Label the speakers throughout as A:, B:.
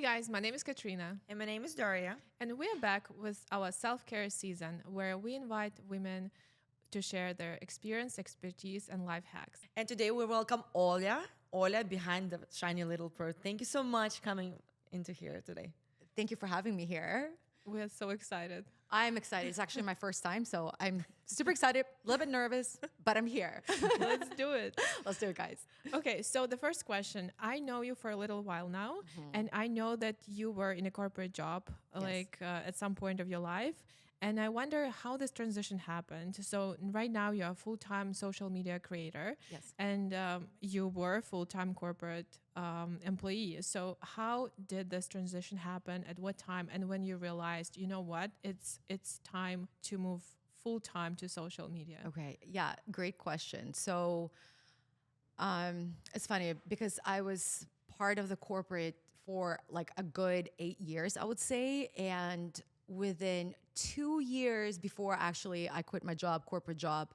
A: Hey guys, my name is Katrina,
B: And my name is Daria.
A: and we are back with our self-care season where we invite women to share their experience, expertise, and life hacks.
B: And today we welcome Oля. Oля behind the shiny little pearl. Thank you so much coming into here today.
C: Thank you for having me here.
A: We are so excited.
C: I'm excited. It's actually my first time, so I'm super excited, a little bit nervous, but I'm here.
A: Let's do it.
C: Let's do it, guys.
A: Okay, so the first question, I know you for a little while now, and I know that you were in a corporate job at some point of your life. And I wonder how this transition happened. So right now you're a full-time social media creator,
C: Yes.
A: and you were a full-time corporate employee. So how did this transition happen? At what time? And when you realized, you know what, it's time to move full-time to social media.
C: Okay. Yeah. Great question. So, it's funny because I was part of the corporate for like a good 8 years, I would say, and within 2 years before actually I quit my job, corporate job,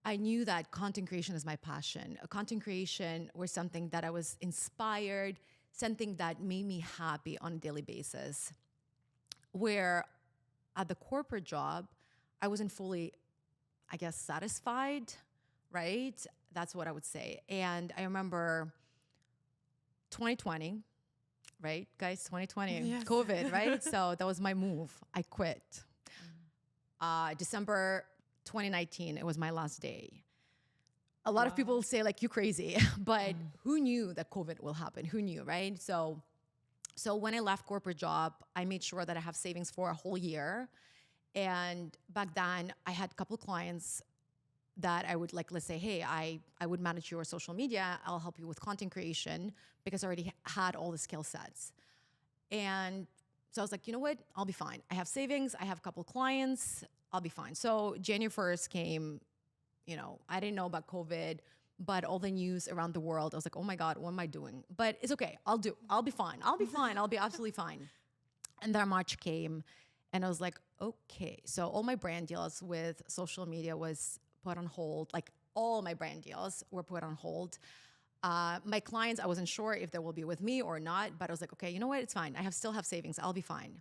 C: I knew that content creation is my passion. Content creation was something that I was inspired, something that made me happy on a daily basis. Where at the corporate job, I wasn't fully, I guess, satisfied, right? That's what I would say. And I remember 2020, right, guys? 2020,
A: Yes.
C: COVID, right? So that was my move. I quit. December 2019, it was my last day. A lot of people say like, you crazy, but who knew that COVID will happen? Who knew, right? So when I left corporate job, I made sure that I have savings for a whole year. And back then I had a couple of clients that I would like, let's say, hey, I would manage your social media. I'll help you with content creation because I already had all the skill sets. And so I was like, you know what? I'll be fine. I have savings. I have a couple of clients. I'll be fine. So January 1st came, I didn't know about COVID, but all the news around the world, I was like, oh my God, what am I doing? But it's okay. I'll be fine. I'll be fine. I'll be absolutely fine. And then March came and I was like, okay. So all my brand deals with social media was put on hold. Like all my brand deals were put on hold. My clients, I wasn't sure if they will be with me or not, but I was like, okay, you know what? It's fine. Still have savings. I'll be fine.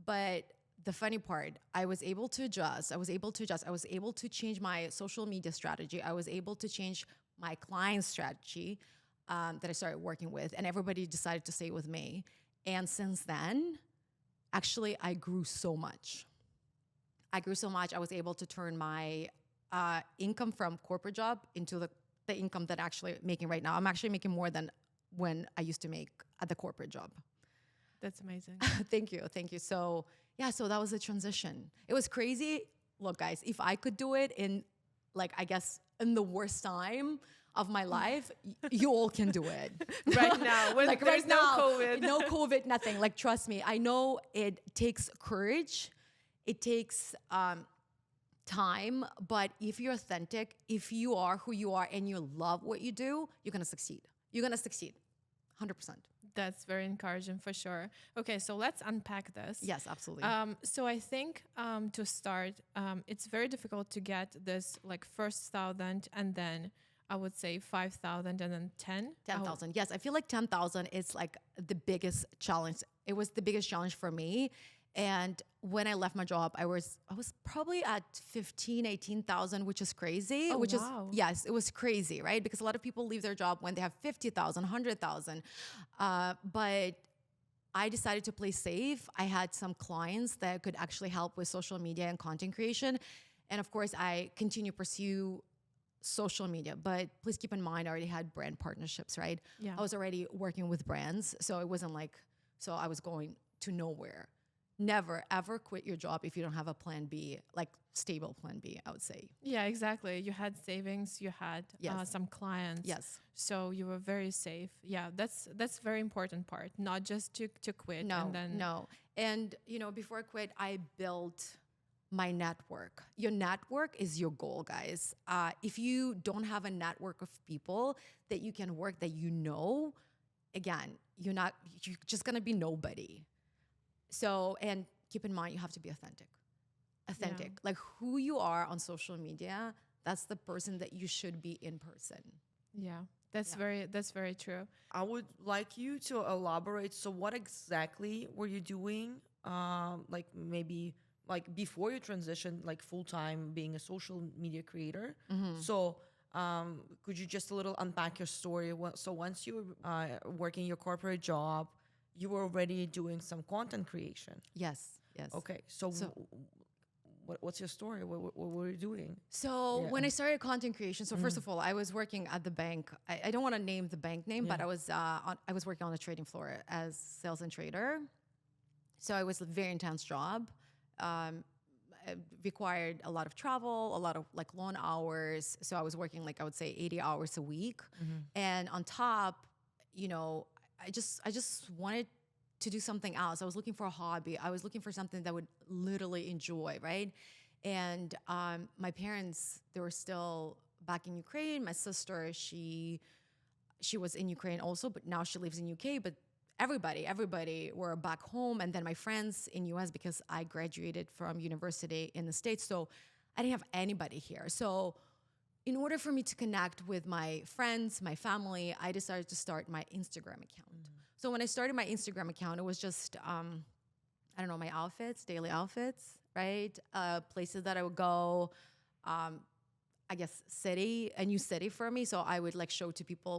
C: But the funny part, I was able to adjust. I was able to change my social media strategy. I was able to change my client strategy that I started working with, and everybody decided to stay with me. And since then, actually, I grew so much. I was able to turn my income from corporate job into the income that I'm actually making right now. I'm actually making more than when I used to make at the corporate job.
A: That's amazing.
C: Thank you. So that was the transition. It was crazy. Look, guys, if I could do it in in the worst time of my life, you all can do it.
A: Right now, when there's no COVID.
C: No COVID, nothing. Like, trust me, I know it takes courage. It takes time, but if you're authentic, if you are who you are and you love what you do, you're going to succeed. You're going to succeed 100%.
A: That's very encouraging for sure. Okay, so let's unpack this.
C: Yes, absolutely.
A: So I think to start, it's very difficult to get this like first 1,000 and then I would say 5,000 and then
C: 10,000. Yes, I feel like 10,000 is like the biggest challenge. It was the biggest challenge for me. And when I left my job, I was probably at 15, 18,000, which is crazy.
A: Oh,
C: which
A: wow.
C: Yes, it was crazy, right? Because a lot of people leave their job when they have 50,000, 100,000. But I decided to play safe. I had some clients that could actually help with social media and content creation. And of course, I continue to pursue social media. But please keep in mind, I already had brand partnerships, right?
A: Yeah.
C: I was already working with brands. So it wasn't like, so I was going to nowhere. Never, ever quit your job if you don't have a plan B, like stable plan B, I would say.
A: Yeah, exactly. You had savings, you had some clients.
C: Yes.
A: So you were very safe. Yeah, that's very important part, not just to quit.
C: No. And, before I quit, I built my network. Your network is your goal, guys. If you don't have a network of people that you can work, that again, you're just going to be nobody. So, and keep in mind, you have to be authentic.
A: Yeah.
C: Like who you are on social media, that's the person that you should be in person.
A: Yeah. That's very true.
B: I would like you to elaborate. So, what exactly were you doing? Like maybe like before you transitioned like full time being a social media creator. So, could you just a little unpack your story? So, once you were working your corporate job, you were already doing some content creation.
C: Yes, yes.
B: Okay, so,
C: So-
B: what's your story? What were you doing?
C: So
B: Yeah.
C: when I started content creation, so first of all, I was working at the bank. I don't want to name the bank name, but
B: Yeah.
C: I was working on the trading floor as sales and trader. So it was a very intense job. It required a lot of travel, a lot of like long hours. So I was working like I would say 80 hours a week, and on top, you know, I just wanted to do something else. I was looking for a hobby. I was looking for something that I would literally enjoy, right? And my parents, they were still back in Ukraine. My sister, she was in Ukraine also, but now she lives in UK. But everybody were back home, and then my friends in US because I graduated from university in the States. So I didn't have anybody here. So in order for me to connect with my friends, my family, I decided to start my Instagram account. So when I started my Instagram account, it was just I don't know, my outfits, daily outfits, right? Places that I would go. I guess a new city for me. So I would like show to people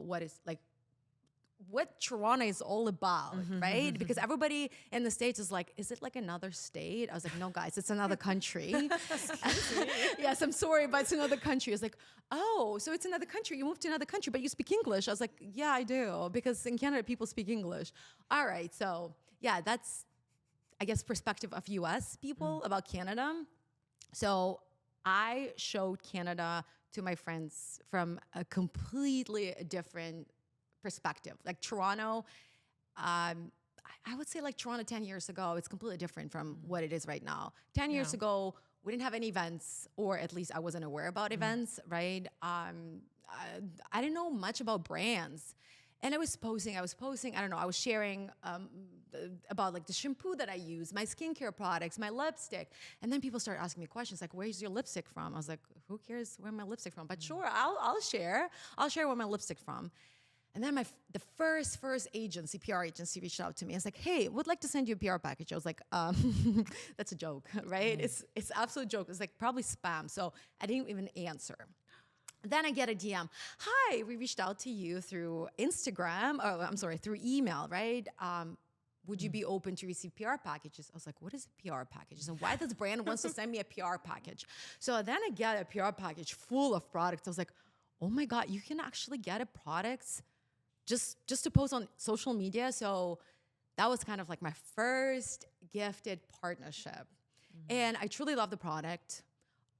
C: what Toronto is all about, right? Because everybody in the States is like, is it like another state? I was like, no, guys, it's another country. Yes, I'm sorry, but it's another country. It's like, oh, so it's another country. You moved to another country, but you speak English. I was like, yeah, I do. Because in Canada, people speak English. All right. So yeah, that's, I guess, perspective of US people about Canada. So I showed Canada to my friends from a completely different perspective. Like Toronto, I would say like Toronto 10 years ago, it's completely different from what it is right now. 10 years ago, we didn't have any events, or at least I wasn't aware about events, right? I didn't know much about brands. And I was posting, I don't know, I was sharing about like the shampoo that I use, my skincare products, my lipstick. And then people started asking me questions like, where's your lipstick from? I was like, who cares where my lipstick from? But sure, I'll share. I'll share where my lipstick from. And then the first agency, PR agency, reached out to me. It's like, hey, would like to send you a PR package. I was like, that's a joke, right? It's absolute joke. It's like probably spam. So I didn't even answer. Then I get a DM. Hi, we reached out to you through Instagram. Oh, I'm sorry, through email, right? Would you be open to receive PR packages? I was like, what is a PR package? And why this brand wants to send me a PR package? So then I get a PR package full of products. I was like, oh my God, you can actually get a products just to post on social media. So that was kind of like my first gifted partnership. And I truly love the product.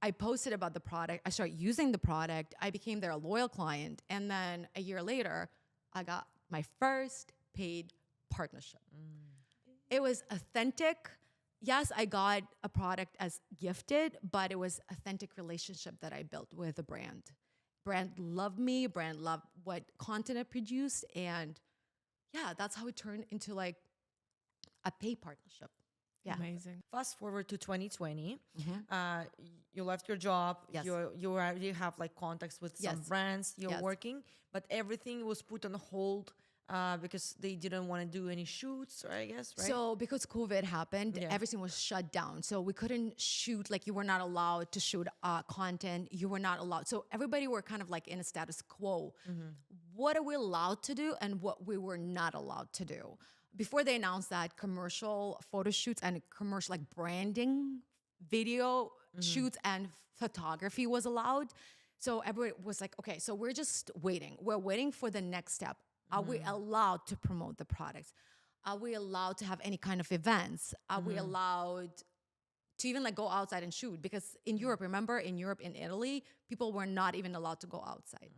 C: I posted about the product. I started using the product. I became their loyal client. And then a year later, I got my first paid partnership. It was authentic. Yes, I got a product as gifted, but it was authentic relationship that I built with a brand. Brand loved me, brand loved what content I produced. And yeah, that's how it turned into like a paid partnership. Yeah.
A: Amazing.
B: Fast forward to 2020, you left your job.
C: Yes.
B: You already have like contacts with some
C: Yes.
B: brands. You're
C: Yes.
B: working, but everything was put on hold because they didn't want to do any shoots, I guess, right?
C: So because COVID happened,
B: Yeah.
C: everything was shut down. So we couldn't shoot, like you were not allowed to shoot content. You were not allowed. So everybody were kind of like in a status quo. What are we allowed to do and what we were not allowed to do? Before they announced that commercial photo shoots and commercial like branding, video shoots and photography was allowed. So everybody was like, okay, so we're just waiting. We're waiting for the next step. Are we allowed to promote the products? Are we allowed to have any kind of events? Are we allowed to even like go outside and shoot? Because in Europe, remember, in Europe, in Italy, people were not even allowed to go outside.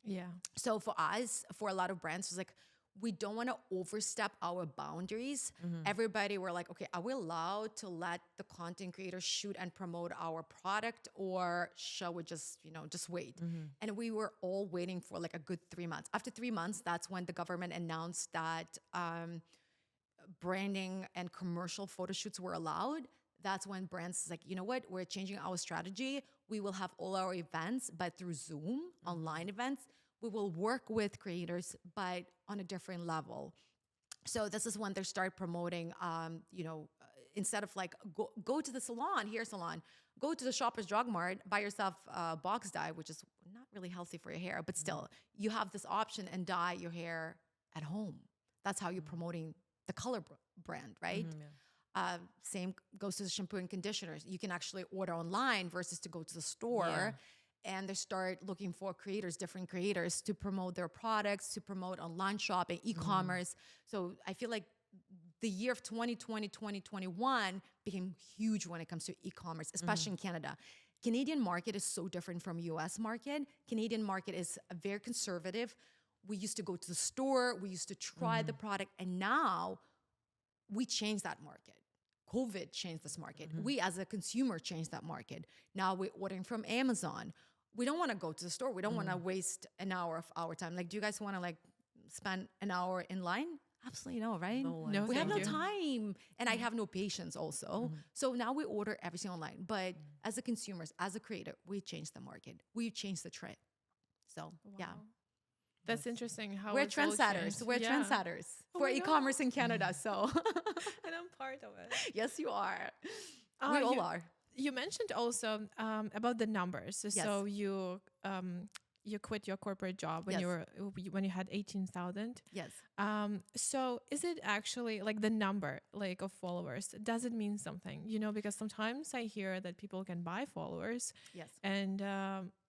A: Yeah.
C: So for us, for a lot of brands, it was like, we don't want to overstep our boundaries. Everybody were like, okay, are we allowed to let the content creators shoot and promote our product, or shall we just, just wait? And we were all waiting for like a good 3 months. After 3 months, that's when the government announced that branding and commercial photo shoots were allowed. That's when brands is like, you know what, we're changing our strategy. We will have all our events, but through Zoom, online events. we will work with creators, but on a different level. So this is when they start promoting, instead of like go to the salon, hair salon, go to the Shoppers Drug Mart, buy yourself a box dye, which is not really healthy for your hair, but still you have this option and dye your hair at home. That's how you're promoting the color brand, right? Same goes to the shampoo and conditioners. You can actually order online versus to go to the store. And they start looking for creators, different creators, to promote their products, to promote online shopping, e-commerce. So I feel like the year of 2020, 2021 became huge when it comes to e-commerce, especially in Canada. Canadian market is so different from US market. Canadian market is very conservative. We used to go to the store, we used to try the product, and now we changed that market. COVID changed this market. We as a consumer changed that market. Now we're ordering from Amazon. We don't want to go to the store. We don't want to waste an hour of our time. Like, do you guys want to like spend an hour in line? Absolutely no, right?
A: No,
C: we have
A: thank
C: no
A: you.
C: time. And I have no patience also. So now we order everything online. But as a consumers, as a creator, we changed the market. We changed the trend. So yeah.
A: That's interesting how
C: We're
A: it's all
C: trendsetters.
A: changed.
C: We're
A: Yeah.
C: trendsetters
A: Oh
C: for
A: my
C: e-commerce in Canada. So
A: And I'm part of it.
C: yes, you are.
A: Uh,
C: We all
A: you-
C: are.
A: You mentioned also about the numbers. So you quit your corporate job when
C: Yes.
A: when you had 18,000.
C: Yes.
A: So is it actually like the number like of followers? Does it mean something? Because sometimes I hear that people can buy followers
C: Yes.
A: and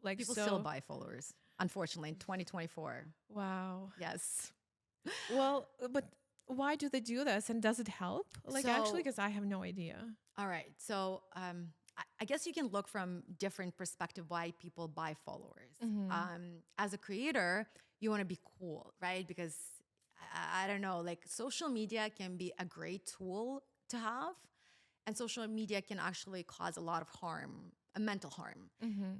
A: like
C: People
A: so.
C: still buy followers, unfortunately, in 2024.
A: Wow.
C: Yes.
A: Well, but why do they do this? And does it help? Like actually,
C: So-
A: because I have no idea.
C: All right. So I guess you can look from different perspective why people buy followers. As a creator, you want to be cool, right? Because I don't know, like social media can be a great tool to have, and social media can actually cause a lot of harm, a mental harm,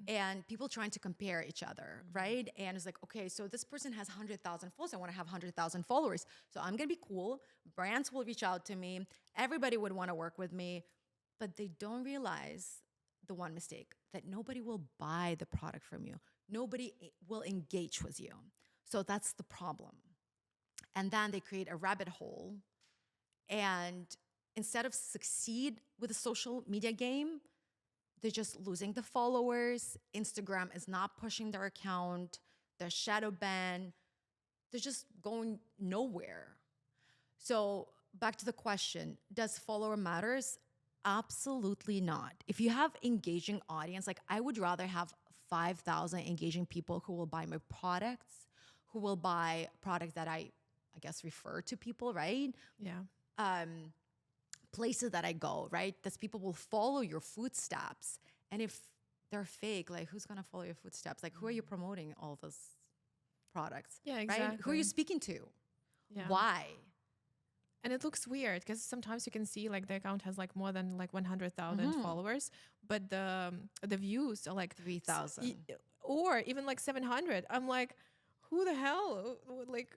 C: and people trying to compare each other, right? And it's like, okay, so this person has 100,000 followers. I want to have 100,000 followers. So I'm going to be cool. Brands will reach out to me. Everybody would want to work with me. But they don't realize the one mistake, that nobody will buy the product from you. Nobody will engage with you. So that's the problem. And then they create a rabbit hole. And instead of succeed with the social media game, they're just losing the followers. Instagram is not pushing their account. They're shadow banned. They're just going nowhere. So back to the question, does follower matters? Absolutely not. If you have engaging audience, like I would rather have 5,000 engaging people who will buy my products, who will buy products that I guess refer to people, right?
A: Yeah.
C: Places that I go, right? That people will follow your footsteps. And if they're fake, like who's gonna follow your footsteps? Like who are you promoting all those products?
A: Yeah,
C: Right? Who are you
A: exactly.
C: speaking to?
A: Yeah.
C: Why?
A: And it looks weird because sometimes you can see like the account has like more than like 100,000 followers, but the views are like
C: 3,000.
A: or even like 700. I'm like, who the hell like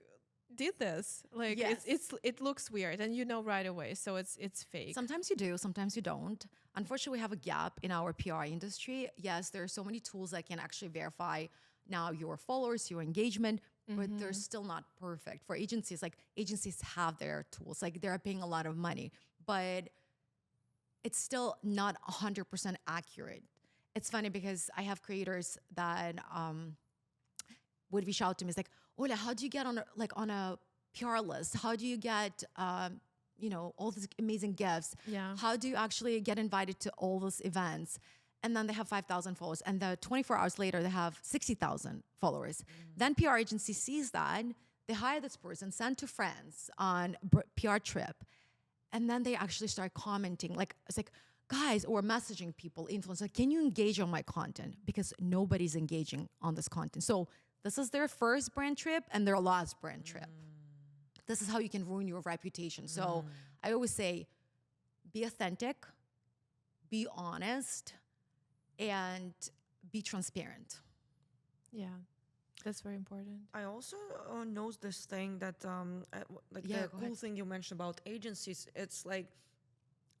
A: did this? Like
C: Yes.
A: it looks weird, and right away. So it's fake.
C: Sometimes you do, sometimes you don't. Unfortunately, we have a gap in our PR industry. Yes, there are so many tools that can actually verify now your followers, your engagement, but they're still not perfect. For agencies, like agencies have their tools, like they're paying a lot of money, but it's still not 100% accurate. It's funny because I have creators that would reach out to me. It's like, Ola, how do you get on a PR list? How do you get all these amazing gifts?
A: Yeah.
C: How do you actually get invited to all those events? And then they have 5,000 followers. And the 24 hours later, they have 60,000 followers. Then PR agency sees that. They hire this person, send to friends on PR trip. And then they actually start commenting. Like, it's like, guys, or messaging people, influencers, like, can you engage on my content? Because nobody's engaging on this content. So this is their first brand trip and their last brand trip. This is how you can ruin your reputation. So I always say, be authentic, be honest, and be transparent.
A: Yeah. That's very important.
B: I also know this thing that
C: Yeah,
B: the
C: go
B: cool
C: ahead.
B: thing you mentioned about agencies. It's like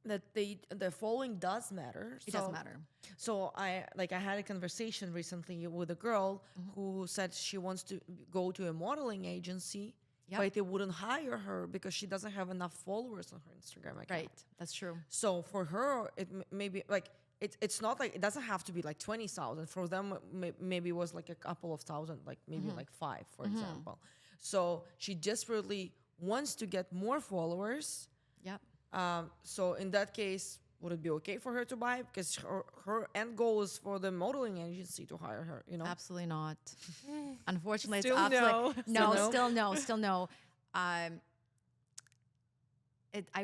B: that the following does matter.
C: It does matter.
B: So I had a conversation recently with a girl who said she wants to go to a modeling agency, but they wouldn't hire her because she doesn't have enough followers on her Instagram account.
C: Right. That's true.
B: So for her, it maybe like it's not like it doesn't have to be like 20,000. For them, maybe it was like a couple of thousand, like maybe like 5, for example. So she desperately wants to get more followers.
C: Yep.
B: So in that case, would it be okay for her to buy? Because her end goal is for the modeling agency to hire her, you know?
C: Absolutely not. Unfortunately,
A: Still
C: it's absolutely
A: no.
C: Still no. I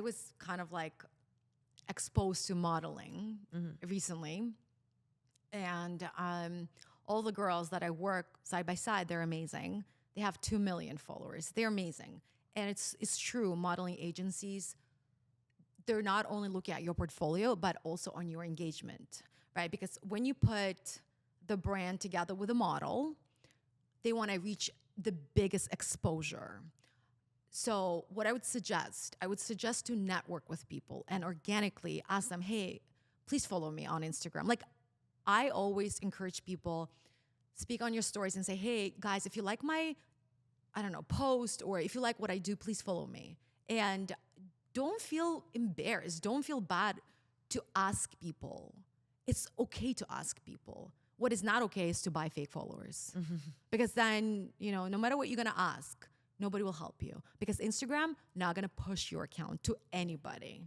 C: was kind of like exposed to modeling recently, and all the girls that I work side by side, they're amazing. They have 2 million followers. They're amazing, and it's true. Modeling agencies, they're not only looking at your portfolio, but also on your engagement, right? Because when you put the brand together with a model, they want to reach the biggest exposure. So what I would suggest to network with people and organically ask them, hey, please follow me on Instagram. Like, I always encourage people, speak on your stories and say, hey, guys, if you like my, post, or if you like what I do, please follow me. And don't feel embarrassed. Don't feel bad to ask people. It's okay to ask people. What is not okay is to buy fake followers. Because then, no matter what you're going to ask, nobody will help you. Because Instagram not going to push your account to anybody.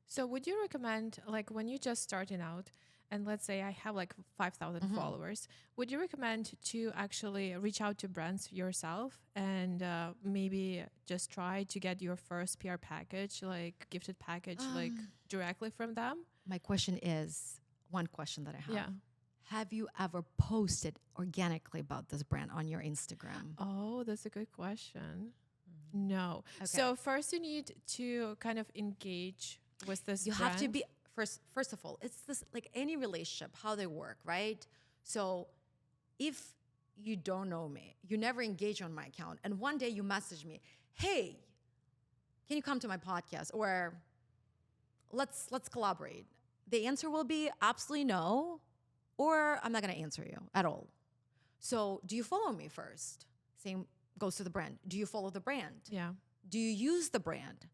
A: So would you recommend, like, when you're just starting out, and let's say I have like 5,000 followers, would you recommend to actually reach out to brands yourself and maybe just try to get your first PR package, like gifted package, like directly from them?
C: My question is, one question that I have.
A: Yeah.
C: Have you ever posted organically about this brand on your Instagram?
A: Oh, that's a good question. No. Okay. So first you need to kind of engage with this brand.
C: Have to be, first of all, it's this, like any relationship, how they work, right? So if you don't know me, you never engage on my account, and one day you message me, hey, can you come to my podcast? Or let's collaborate. The answer will be absolutely no, or I'm not going to answer you at all. So do you follow me first? Same goes to the brand. Do you follow the brand?
A: Yeah.
C: Do you use the brand?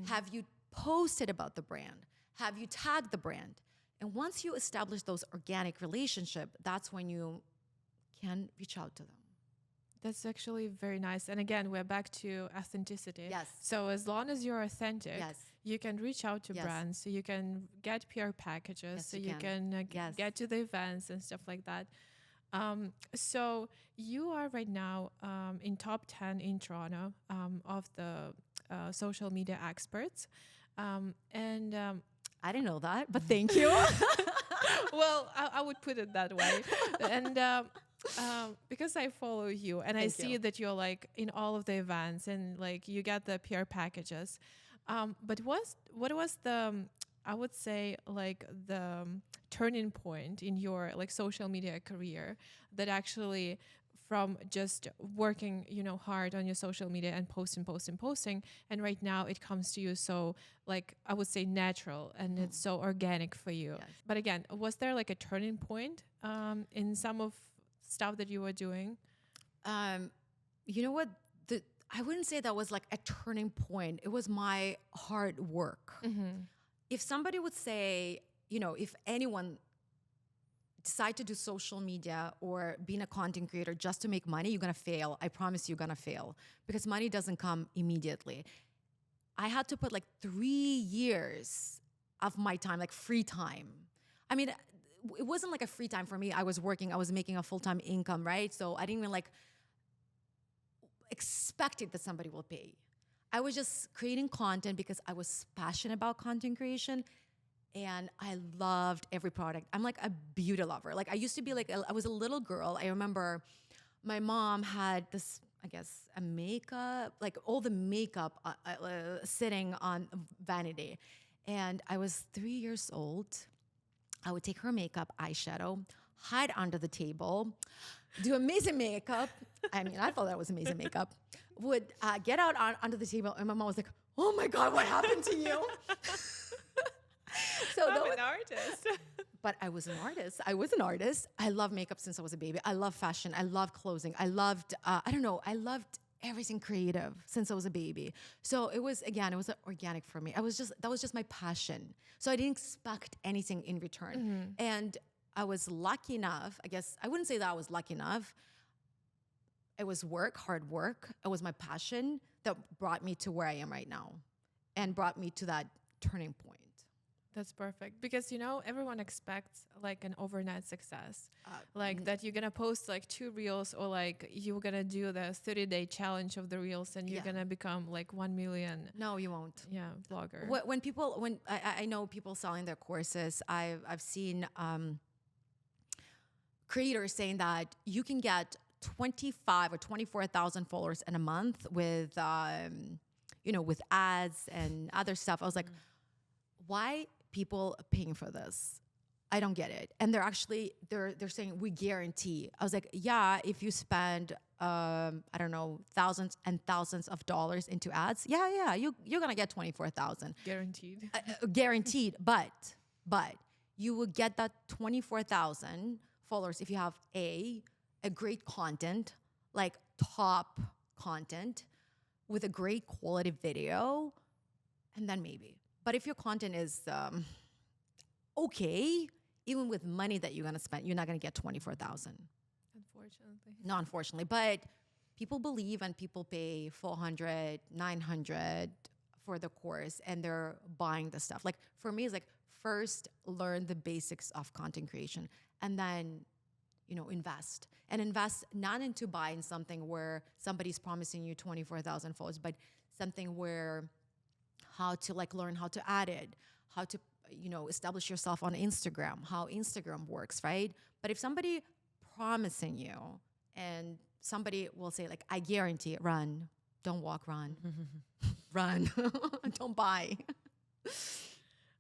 C: Have you posted about the brand? Have you tagged the brand? And once you establish those organic relationship, that's when you can reach out to them.
A: That's actually very nice. And again, we're back to authenticity.
C: Yes.
A: So as long as you're authentic,
C: Yes.
A: you can reach out to brands. So you can get PR packages.
C: Yes,
A: so
C: you
A: you can get to the events and stuff like that. So you are right now in top 10 in Toronto of the social media experts.
C: I didn't know that, but thank you.
A: Well, I would put it that way. And because I follow you and I see that you're like in all of the events and like you get the PR packages. But what was the, I would say, like the turning point in your like social media career that actually from just working, hard on your social media and posting, and right now it comes to you so, like, I would say natural and it's so organic for you.
C: Yes.
A: But again, was there like a turning point in some of stuff that you were doing?
C: You know what? I wouldn't say that was like a turning point. It was my hard work. If somebody would say, if anyone decide to do social media or being a content creator just to make money, you're going to fail. I promise you're going to fail because money doesn't come immediately. I had to put like 3 years of my time, like free time. I mean, it wasn't like a free time for me. I was working, I was making a full-time income, right? So I didn't even like expect it that somebody will pay. I was just creating content because I was passionate about content creation. And I loved every product. I'm like a beauty lover. Like I used to be like, I was a little girl. I remember my mom had this, I guess, a makeup, like all the makeup sitting on vanity. And I was 3 years old. I would take her makeup, eyeshadow, hide under the table, do amazing makeup. I mean, I thought that was amazing makeup. Would get out under the table. And my mom was like, oh my God, what happened to you? So
A: I'm
C: though,
A: an artist.
C: but I was an artist. I was an artist. I love makeup since I was a baby. I love fashion. I love clothing. I loved, I don't know, I loved everything creative since I was a baby. So it was, again, it was organic for me. That was just my passion. So I didn't expect anything in return. And I was lucky enough, I guess, I wouldn't say that I was lucky enough. It was work, hard work. It was my passion that brought me to where I am right now and brought me to that turning point.
A: That's perfect because everyone expects like an overnight success, like that you're gonna post like 2 reels or like you're gonna do the 30-day challenge of the reels and you're gonna become like 1 million.
C: No, you won't.
A: Yeah, blogger.
C: When I know people selling their courses, I've seen creators saying that you can get 25 or 24,000 followers in a month with with ads and other stuff. I was like, why people paying for this? I don't get it. And they're saying we guarantee. I was like, yeah, if you spend I don't know, thousands and thousands of dollars into ads, you're gonna get 24,000
A: guaranteed.
C: Guaranteed. But you will get that 24,000 followers if you have a great content, like top content with a great quality video, and then maybe. But if your content is okay, even with money that you're gonna spend, you're not gonna get 24,000.
A: Unfortunately.
C: No, unfortunately. But people believe and people pay 400, 900 for the course and they're buying the stuff. Like for me, it's like first learn the basics of content creation and then invest. And invest not into buying something where somebody's promising you 24,000 followers, but something where how to learn how to add it, how to, establish yourself on Instagram, how Instagram works, right? But if somebody promising you and somebody will say I guarantee it, run, don't walk, run, run, don't buy.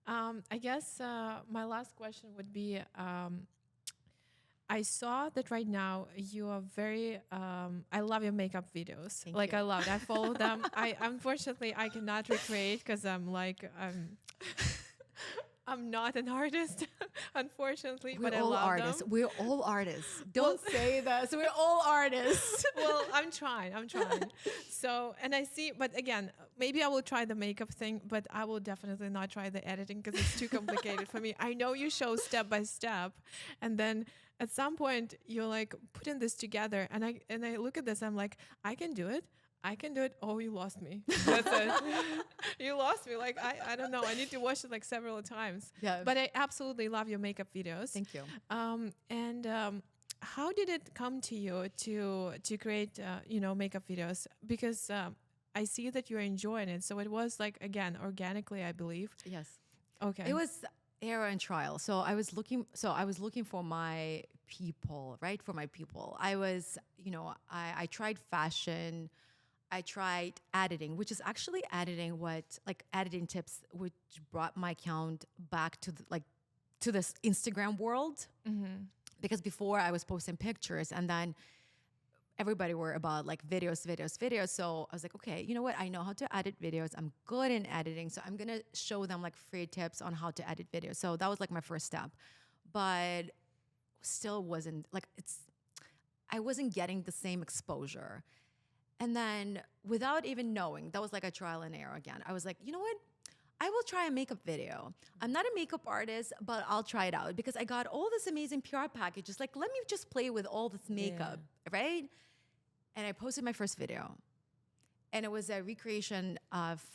A: I guess my last question would be, I saw that right now you are very, I love your makeup videos.
C: Thank you.
A: I love it. I follow them. Unfortunately, I cannot recreate because I'm not an artist, unfortunately, but I love
C: artists.
A: them.
C: We're all artists. Don't say this. We're all artists.
A: Well, I'm trying. So, and I see, but again, maybe I will try the makeup thing, but I will definitely not try the editing because it's too complicated for me. I know you show step by step, and then at some point you're putting this together, and I look at this, I'm like, I can do it. Oh, you lost me. That's it. You lost me. I don't know. I need to watch it several times.
C: Yeah.
A: But I absolutely love your makeup videos.
C: Thank you.
A: How did it come to you to create makeup videos? Because I see that you're enjoying it. So it was again organically, I believe.
C: Yes.
A: Okay.
C: It was error and trial. So I was looking for my people, right? For my people. I was, I tried fashion. I tried editing, which is actually editing tips, which brought my account back to this Instagram world. Mm-hmm. Because before I was posting pictures and then everybody were about videos. So I was like, okay, you know what? I know how to edit videos. I'm good in editing. So I'm going to show them free tips on how to edit videos. So that was my first step, but still wasn't I wasn't getting the same exposure. And then without even knowing, that was a trial and error again. I was like, you know what? I will try a makeup video. I'm not a makeup artist, but I'll try it out because I got all this amazing PR packages. Let me just play with all this makeup, right? And I posted my first video. And it was a recreation of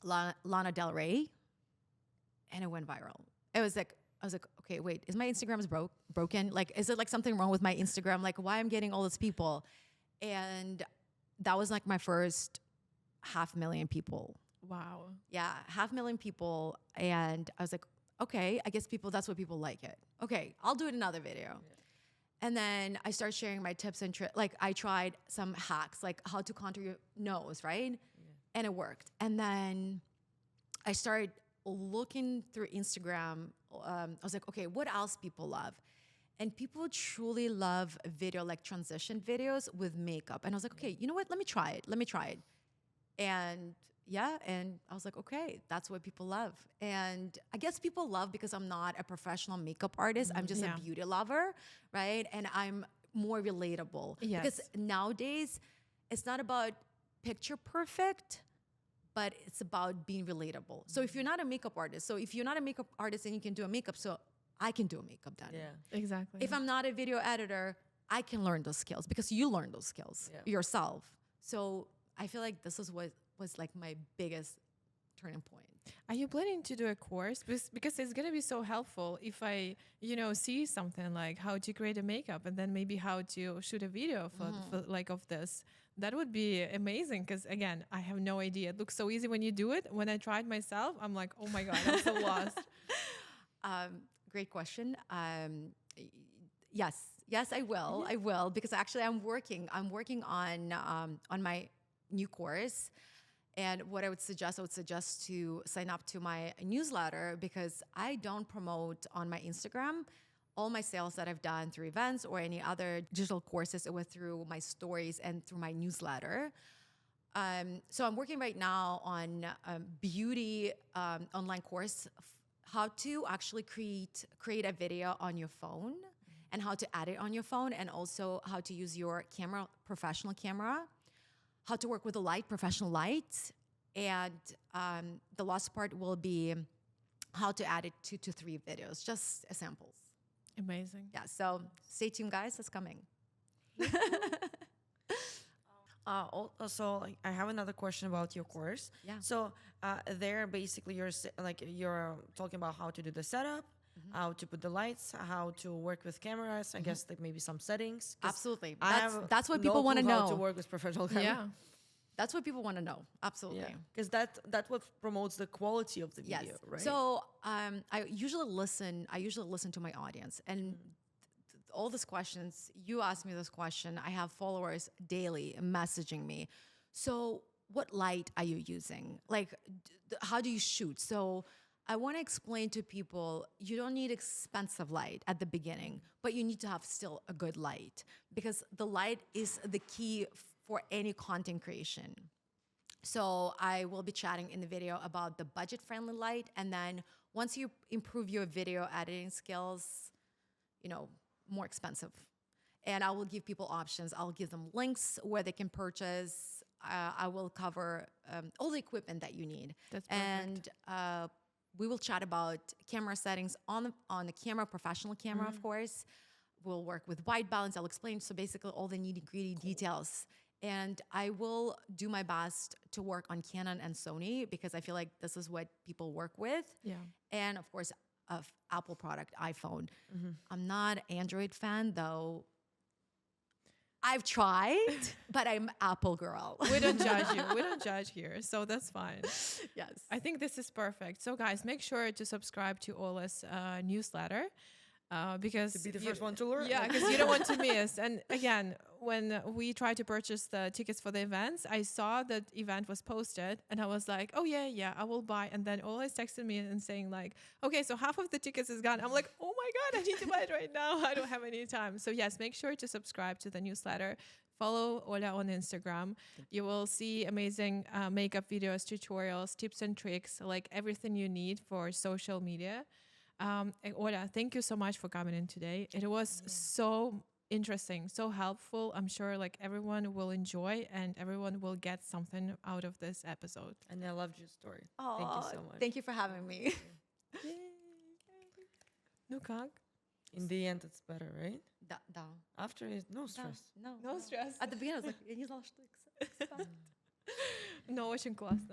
C: Lana Del Rey. And it went viral. I was like, okay, wait, is my Instagram broken? Is it something wrong with my Instagram? Why I'm getting all these people? And that was my first 500,000 people.
A: Wow.
C: Yeah, 500,000 people. And I was like, okay, I guess that's what people like it. Okay, I'll do another video. Yeah. And then I started sharing my tips and tricks. I tried some hacks, how to contour your nose, right? Yeah. And it worked. And then I started looking through Instagram. I was like, okay, what else people love? And people truly love video, transition videos with makeup. And I was like, okay, you know what? Let me try it. And yeah, and I was like, okay, that's what people love. And I guess people love because I'm not a professional makeup artist. I'm just
A: Yeah.
C: a beauty lover, right? And I'm more relatable. Because
A: Yes.
C: nowadays, it's not about picture perfect, but it's about being relatable. So if you're not a makeup artist, so if you're not a makeup artist and you can do a makeup, so I can do a makeup done.
B: Yeah.
A: Exactly.
C: If I'm not a video editor, I can learn those skills because you learn those skills yourself. So I feel like this is what was like my biggest turning point.
A: Are you planning to do a course? Because it's gonna be so helpful if I, see something like how to create a makeup and then maybe how to shoot a video for like of this. That would be amazing because again, I have no idea. It looks so easy when you do it. When I tried myself, I'm like, oh my God, I'm so lost.
C: Great question. Yes, I will. I will because actually I'm working on my new course. And what I would suggest to sign up to my newsletter because I don't promote on my Instagram. All my sales that I've done through events or any other digital courses, it was through my stories and through my newsletter. So I'm working right now on beauty online course, how to actually create a video on your phone and how to edit on your phone, and also how to use your camera, professional camera, how to work with a light, professional light, and the last part will be how to edit 2 to 3 videos, just samples.
A: Amazing.
C: Yeah, so stay tuned, guys. It's coming.
B: Also, like, I have another question about your course.
C: Yeah.
B: So there, basically, you're talking about how to do the setup, how to put the lights, how to work with cameras. I guess like maybe some settings. 'Cause
C: Absolutely.
B: I have
C: That's what
B: no
C: people want to
B: clue
C: know.
B: How to work with professional cameras.
A: Yeah.
C: That's what people want to know. Absolutely.
B: Because that what promotes the quality of the video, right?
C: So I usually listen to my audience, and all these questions you ask me this question. I have followers daily messaging me. So what light are you using? Like, how do you shoot? So I want to explain to people you don't need expensive light at the beginning, but you need to have still a good light because the light is the key for any content creation. So I will be chatting in the video about the budget-friendly light, and then once you improve your video editing skills, more expensive. And I will give people options. I'll give them links where they can purchase. I will cover all the equipment that you need.
A: That's perfect.
C: And we will chat about camera settings on the camera, professional camera, of course. We'll work with white balance. I'll explain. So basically all the nitty-gritty details. And I will do my best to work on Canon and Sony because I feel like this is what people work with.
A: Yeah.
C: And of course, of Apple product, iPhone. I'm not an Android fan though. I've tried, but I'm Apple girl.
A: We don't judge you. We don't judge here. So that's fine.
C: Yes.
A: I think this is perfect. So guys, make sure to subscribe to Ola's newsletter. Because
B: to be the first one to learn.
A: Yeah, because you don't want to miss. And again, when we tried to purchase the tickets for the events, I saw that event was posted and I was like, oh yeah, I will buy. And then Ola is texting me and saying like, okay, so half of the tickets is gone. I'm like, oh my God, I need to buy it right now. I don't have any time. So yes, make sure to subscribe to the newsletter. Follow Ola on Instagram. You will see amazing makeup videos, tutorials, tips and tricks, like everything you need for social media. And Ola, thank you so much for coming in today. It was so interesting, so helpful. I'm sure like everyone will enjoy and everyone will get something out of this episode.
B: And I loved your story.
C: Oh,
B: Thank you so much.
C: Thank you for having me.
A: No как?
B: In the end, it's better, right?
C: Да.
B: After it, no stress.
C: No
A: No stress.
C: At the beginning, I was like, я не знала, что expect.
A: Но очень классно.